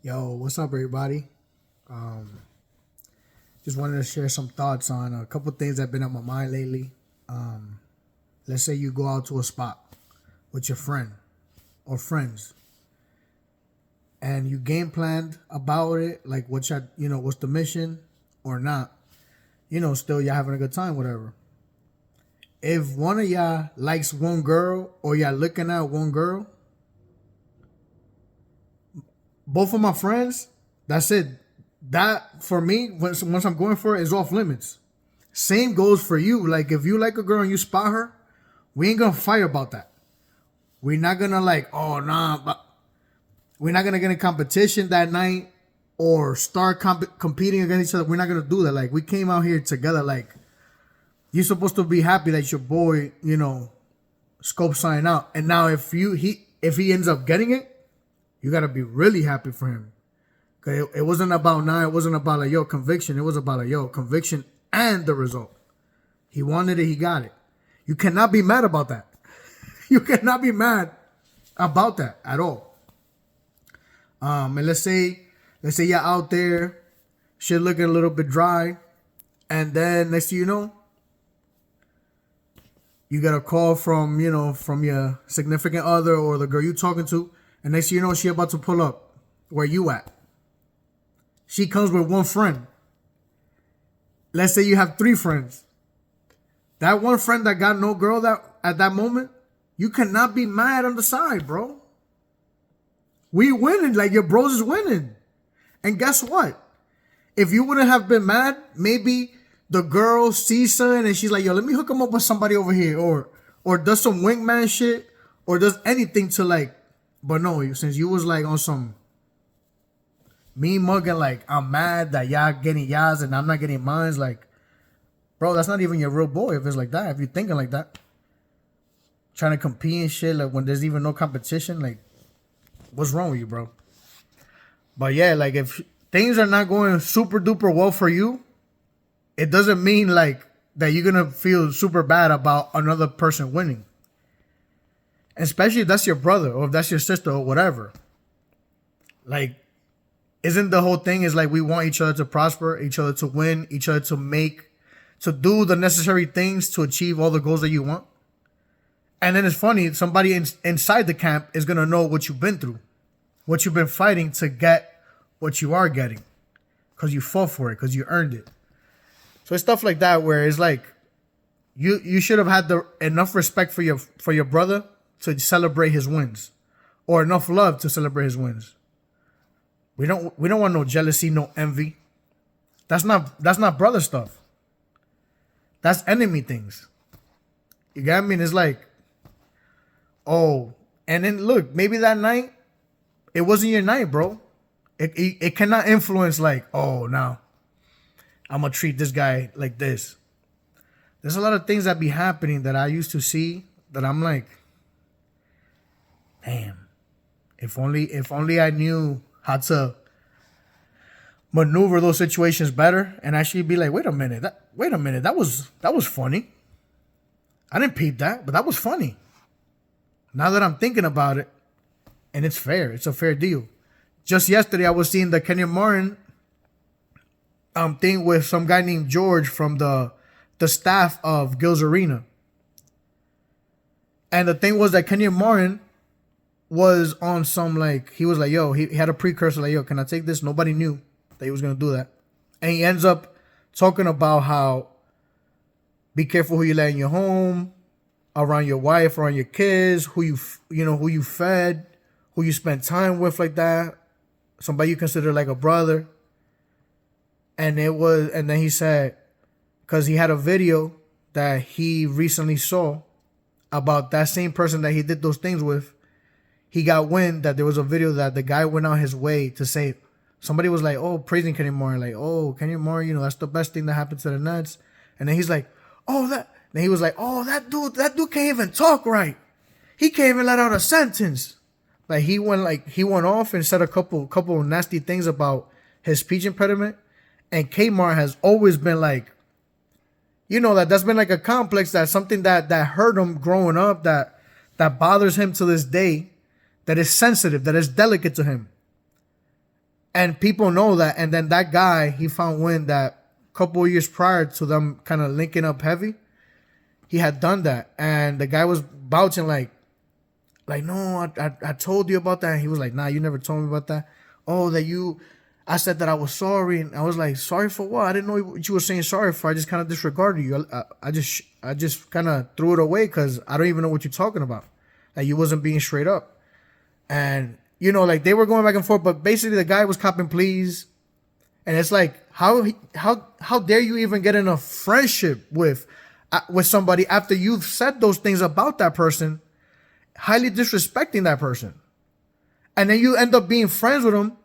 Yo, what's up, everybody? Um, just wanted to share some thoughts on a couple things that have been on my mind lately. Let's say you go out to a spot with your friend or friends, and you game planned about it, like what's the mission or not. Still y'all having a good time, whatever. If one of y'all likes one girl or y'all looking at one girl, both of my friends, that's it. That for me, once I'm going for it, is off limits. Same goes for you. Like if you like a girl and you spot her, we ain't gonna fight about that. We're not gonna like, oh nah, but we're not gonna get in competition that night or start competing against each other. We're not gonna do that. Like we came out here together. Like you're supposed to be happy that your boy, scope sign out. And now if he ends up getting it, you gotta be really happy for him. Cause it wasn't about it wasn't about like yo conviction. It was about like yo conviction and the result. He wanted it, he got it. You cannot be mad about that. You cannot be mad about that at all. And let's say you're out there, shit looking a little bit dry, and then next thing you know, you get a call from your significant other or the girl you talking to, and next thing you know, she about to pull up where you at. She comes with one friend. Let's say you have three friends. That one friend that got no girl that at that moment, you cannot be mad on the side, bro. We winning, like your bros is winning. And guess what? If you wouldn't have been mad, maybe the girl sees something and she's like, yo, let me hook him up with somebody over here. Or does some wingman shit. Or does anything to like, but no, since you was like on some me mugging, like I'm mad that y'all getting y'all's and I'm not getting mine's, like, bro, that's not even your real boy if it's like that. If you're thinking like that. Trying to compete and shit, like when there's even no competition, like, what's wrong with you, bro? But yeah, like if things are not going super duper well for you, it doesn't mean like that you're gonna feel super bad about another person winning. Especially if that's your brother or if that's your sister or whatever. Like, isn't the whole thing is like we want each other to prosper, each other to win, each other to do the necessary things to achieve all the goals that you want? And then it's funny, somebody inside the camp is going to know what you've been through, what you've been fighting to get what you are getting, because you fought for it, because you earned it. So it's stuff like that where it's like you should have had enough respect for your brother to celebrate his wins, or enough love to celebrate his wins. We don't want no jealousy, no envy. That's not brother stuff. That's enemy things. You get what I mean? It's like, oh, and then look, maybe that night, it wasn't your night, bro. It cannot influence like, oh, now I'm going to treat this guy like this. There's a lot of things that be happening that I used to see that I'm like, damn, if only I knew how to maneuver those situations better and actually be like, wait a minute, that was funny. I didn't peep that, but that was funny. Now that I'm thinking about it, and it's fair. It's a fair deal. Just yesterday, I was seeing the Kenyon Martin thing with some guy named George from the staff of Gil's Arena. And the thing was that Kenyon Martin was on some like, he was like, yo, he had a precursor like, yo, can I take this? Nobody knew that he was going to do that. And he ends up talking about how be careful who you let in your home, around your wife, around your kids, who you fed, who you spent time with like that, somebody you consider like a brother. And then he said, because he had a video that he recently saw about that same person that he did those things with. He got wind that there was a video that the guy went out his way to say, somebody was like, oh, praising Kenny Moore, like, oh, Kenny Moore, that's the best thing that happened to the Nets. And then he's like, oh, then he was like, oh, that dude can't even talk right. He can't even let out a sentence. Like he went off and said a couple of nasty things about his speech impediment. And K-mart has always been like, that's been like a complex, that's something that hurt him growing up, that bothers him to this day, that is sensitive, that is delicate to him. And people know that. And then that guy, he found wind that a couple of years prior to them kind of linking up heavy, he had done that. And the guy was vouching like no, I told you about that. And he was like, nah, you never told me about that. Oh, I said that I was sorry. And I was like, sorry for what? I didn't know what you were saying sorry for. I just kind of disregarded you. I just kind of threw it away because I don't even know what you're talking about. Like, you wasn't being straight up. And, like, they were going back and forth, but basically the guy was copping pleas. And it's like, how dare you even get in a friendship with somebody after you've said those things about that person, highly disrespecting that person. And then you end up being friends with them.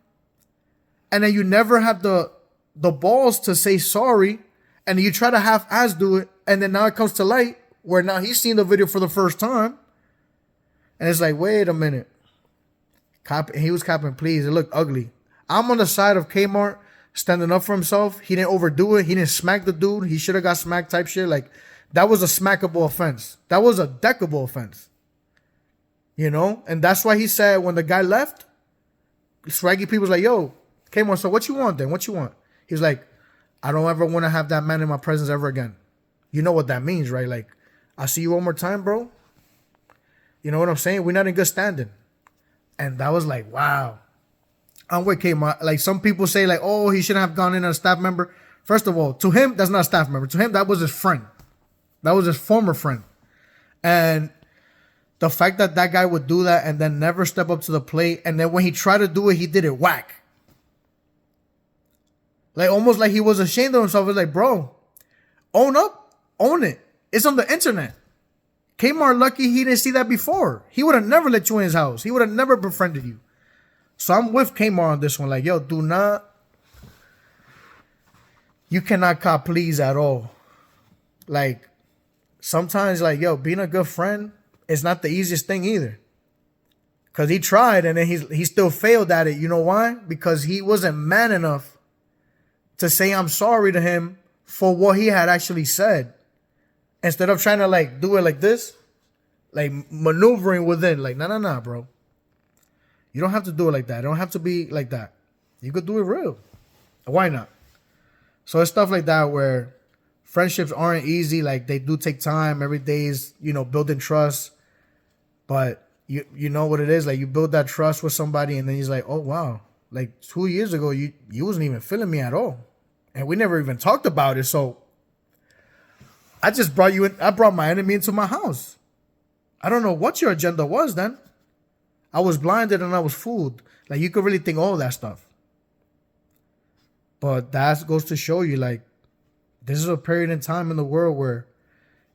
And then you never have the balls to say sorry. And you try to half-ass do it. And then now it comes to light where now he's seen the video for the first time. And it's like, wait a minute. He was copping pleas. It looked ugly. I'm on the side of K-mart, standing up for himself. He didn't overdo it. He didn't smack the dude. He should have got smacked type shit. Like, that was a smackable offense. That was a deckable offense. And that's why he said when the guy left, swaggy people was like, yo, K-mart, so what you want then? What you want? He's like, I don't ever want to have that man in my presence ever again. You know what that means, right? Like, I'll see you one more time, bro. You know what I'm saying? We're not in good standing. And that was like, wow. I'm with K-mart. Like, some people say, like, oh, he shouldn't have gone in as a staff member. First of all, to him, that's not a staff member. To him, that was his friend. That was his former friend. And the fact that that guy would do that and then never step up to the plate, and then when he tried to do it, he did it whack. Like, almost like he was ashamed of himself. It's like, bro, own up, own it. It's on the internet. Kmart lucky he didn't see that before. He would have never let you in his house. He would have never befriended you. So I'm with Kmart on this one. Like, yo, you cannot cop pleas at all. Like, sometimes, like, yo, being a good friend is not the easiest thing either. Because he tried and then he still failed at it. You know why? Because he wasn't man enough to say I'm sorry to him for what he had actually said. Instead of trying to, like, do it like this, like, maneuvering within. Like, nah, bro. You don't have to do it like that. It don't have to be like that. You could do it real. Why not? So it's stuff like that where friendships aren't easy. Like, they do take time. Every day is, building trust. But you know what it is. Like, you build that trust with somebody and then he's like, oh, wow. Like, 2 years ago, you wasn't even feeling me at all. And we never even talked about it. So I just brought you in. I brought my enemy into my house. I don't know what your agenda was then. I was blinded and I was fooled. Like, you could really think all that stuff. But that goes to show you, like, this is a period in time in the world where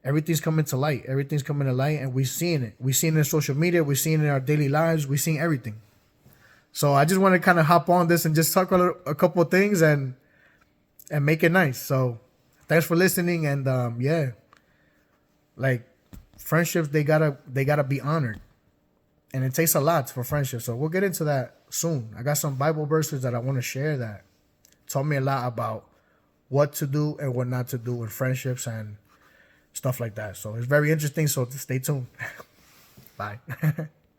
everything's coming to light. Everything's coming to light and we're seeing it. We're seeing it in social media. We're seeing it in our daily lives. We're seeing everything. So I just want to kind of hop on this and just talk a couple of things and make it nice. So thanks for listening. And yeah, like, friendships, they gotta be honored. And it takes a lot for friendships. So we'll get into that soon. I got some Bible verses that I want to share that taught me a lot about what to do and what not to do in friendships and stuff like that. So it's very interesting. So stay tuned. Bye.